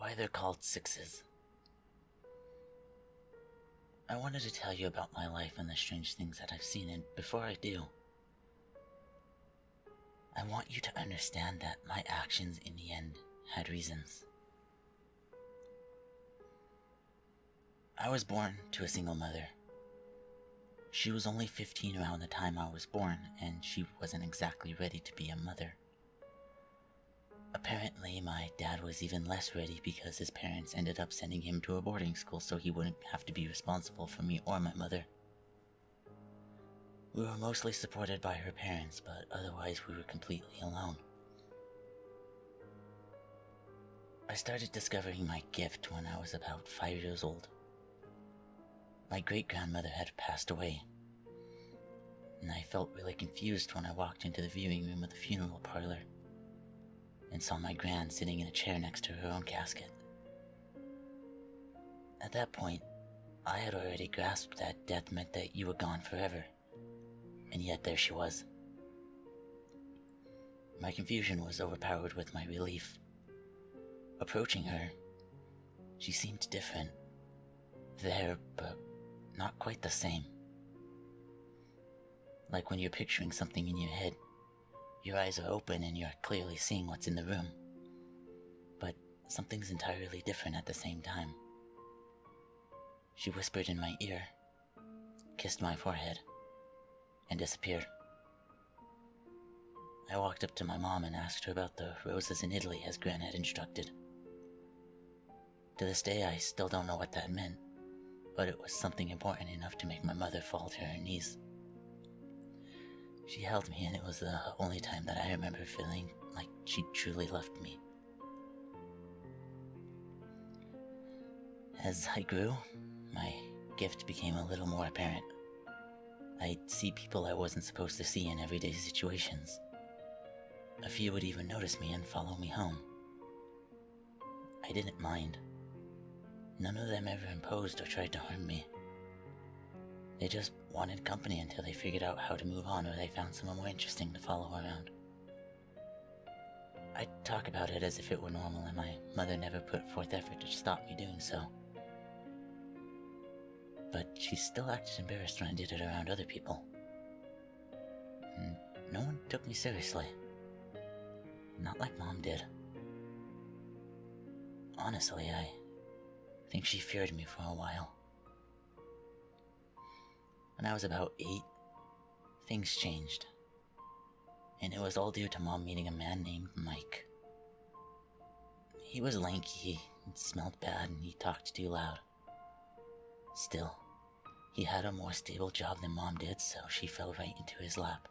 why they're called sixes. I wanted to tell you about my life and the strange things that I've seen, and before I do, I want you to understand that my actions in the end had reasons. I was born to a single mother. She was only 15 around the time I was born, and she wasn't exactly ready to be a mother. Apparently, my dad was even less ready because his parents ended up sending him to a boarding school so he wouldn't have to be responsible for me or my mother. We were mostly supported by her parents, but otherwise we were completely alone. I started discovering my gift when I was about 5 years old. My great-grandmother had passed away, and I felt really confused when I walked into the viewing room of the funeral parlor and saw my gran sitting in a chair next to her own casket. At that point, I had already grasped that death meant that you were gone forever, and yet there she was. My confusion was overpowered with my relief. Approaching her, she seemed different. There, but not quite the same. Like when you're picturing something in your head, your eyes are open and you're clearly seeing what's in the room, but something's entirely different at the same time. She whispered in my ear, kissed my forehead, and disappeared. I walked up to my mom and asked her about the roses in Italy as Gran had instructed. To this day, I still don't know what that meant, but it was something important enough to make my mother fall to her knees. She held me, and it was the only time that I remember feeling like she truly loved me. As I grew, my gift became a little more apparent. I'd see people I wasn't supposed to see in everyday situations. A few would even notice me and follow me home. I didn't mind. None of them ever imposed or tried to harm me. They just wanted company until they figured out how to move on or they found someone more interesting to follow around. I'd talk about it as if it were normal, and my mother never put forth effort to stop me doing so. But she still acted embarrassed when I did it around other people. And no one took me seriously. Not like Mom did. Honestly, I think she feared me for a while. When I was about 8, things changed. And it was all due to Mom meeting a man named Mike. He was lanky, he smelled bad, and he talked too loud. Still, he had a more stable job than Mom did, so she fell right into his lap.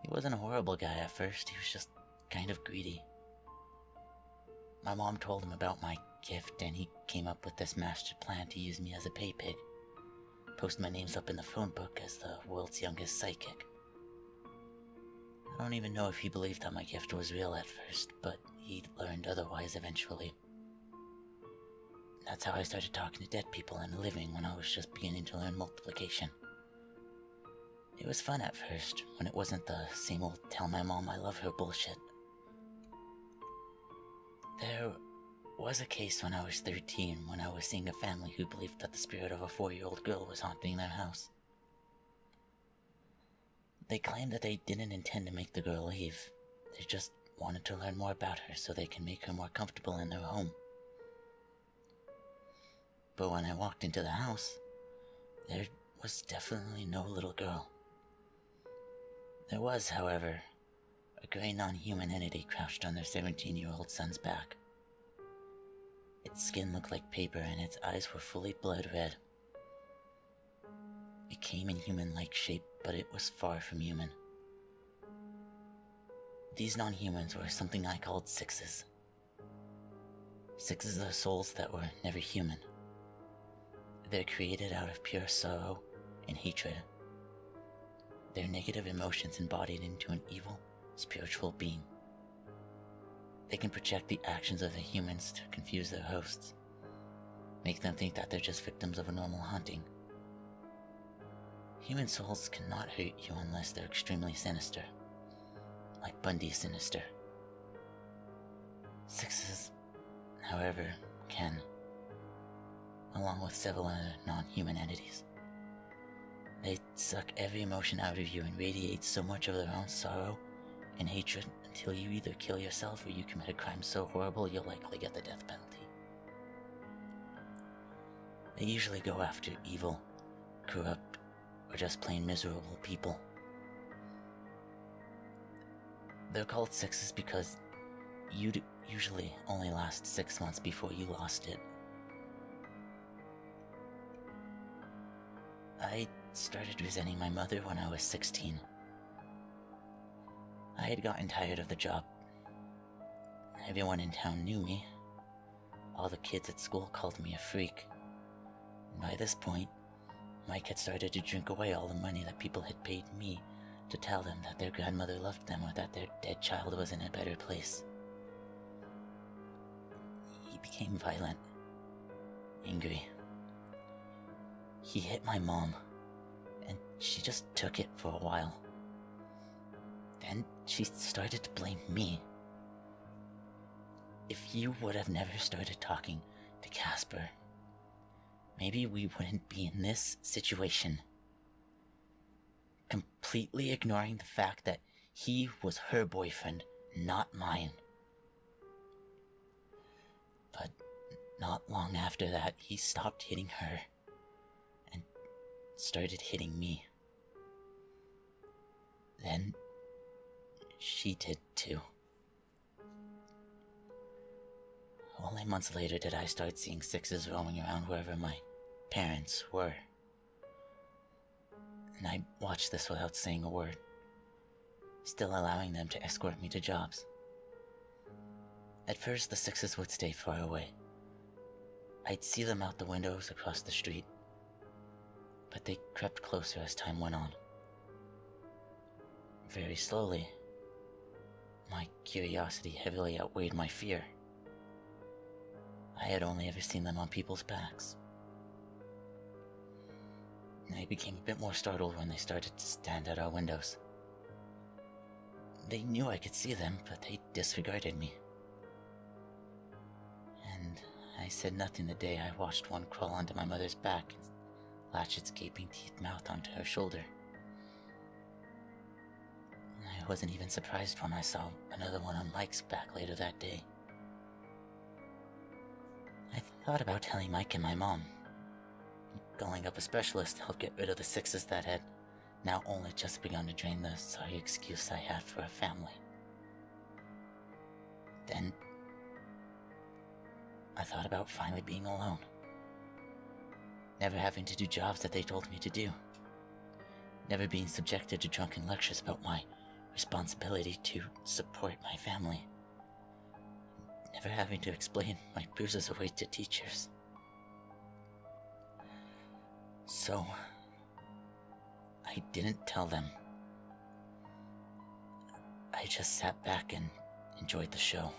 He wasn't a horrible guy at first, he was just kind of greedy. My mom told him about my gift, and he came up with this master plan to use me as a pay pig. Post my names up in the phone book as the world's youngest psychic. I don't even know if he believed that my gift was real at first, but he learned otherwise eventually. That's how I started talking to dead people and living when I was just beginning to learn multiplication. It was fun at first, when it wasn't the same old tell my mom I love her bullshit. There was a case when I was 13 when I was seeing a family who believed that the spirit of a 4-year-old girl was haunting their house. They claimed that they didn't intend to make the girl leave. They just wanted to learn more about her so they can make her more comfortable in their home. But when I walked into the house, there was definitely no little girl. There was, however, a gray non-human entity crouched on their 17-year-old son's back. Its skin looked like paper and its eyes were fully blood red. It came in human-like shape, but it was far from human. These non-humans were something I called sixes. Sixes are souls that were never human. They're created out of pure sorrow and hatred. They're negative emotions embodied into an evil, spiritual being. They can project the actions of the humans to confuse their hosts, make them think that they're just victims of a normal haunting. Human souls cannot hurt you unless they're extremely sinister, like Bundy's sinister. Sixes, however, can, along with several other non-human entities. They suck every emotion out of you and radiate so much of their own sorrow and hatred until you either kill yourself or you commit a crime so horrible you'll likely get the death penalty. They usually go after evil, corrupt, or just plain miserable people. They're called sixes because you'd usually only last 6 months before you lost it. I started resenting my mother when I was 16. I had gotten tired of the job. Everyone in town knew me. All the kids at school called me a freak. And by this point, Mike had started to drink away all the money that people had paid me to tell them that their grandmother loved them or that their dead child was in a better place. He became violent, angry. He hit my mom, and she just took it for a while. Then she started to blame me. If you would have never started talking to Casper, maybe we wouldn't be in this situation. Completely ignoring the fact that he was her boyfriend, not mine. But not long after that, he stopped hitting her and started hitting me. Then she did too. Only months later did I start seeing sixes roaming around wherever my parents were. And I watched this without saying a word, still allowing them to escort me to jobs. At first, the sixes would stay far away. I'd see them out the windows across the street, but they crept closer as time went on. Very slowly, my curiosity heavily outweighed my fear. I had only ever seen them on people's backs. I became a bit more startled when they started to stand at our windows. They knew I could see them, but they disregarded me. And I said nothing the day I watched one crawl onto my mother's back and latch its gaping teeth mouth onto her shoulder. I wasn't even surprised when I saw another one on Mike's back later that day. I thought about telling Mike and my mom, calling up a specialist to help get rid of the sixes that had now only just begun to drain the sorry excuse I had for a family. Then, I thought about finally being alone. Never having to do jobs that they told me to do. Never being subjected to drunken lectures about my responsibility to support my family. Never having to explain my bruises away to teachers. So, I didn't tell them. I just sat back and enjoyed the show.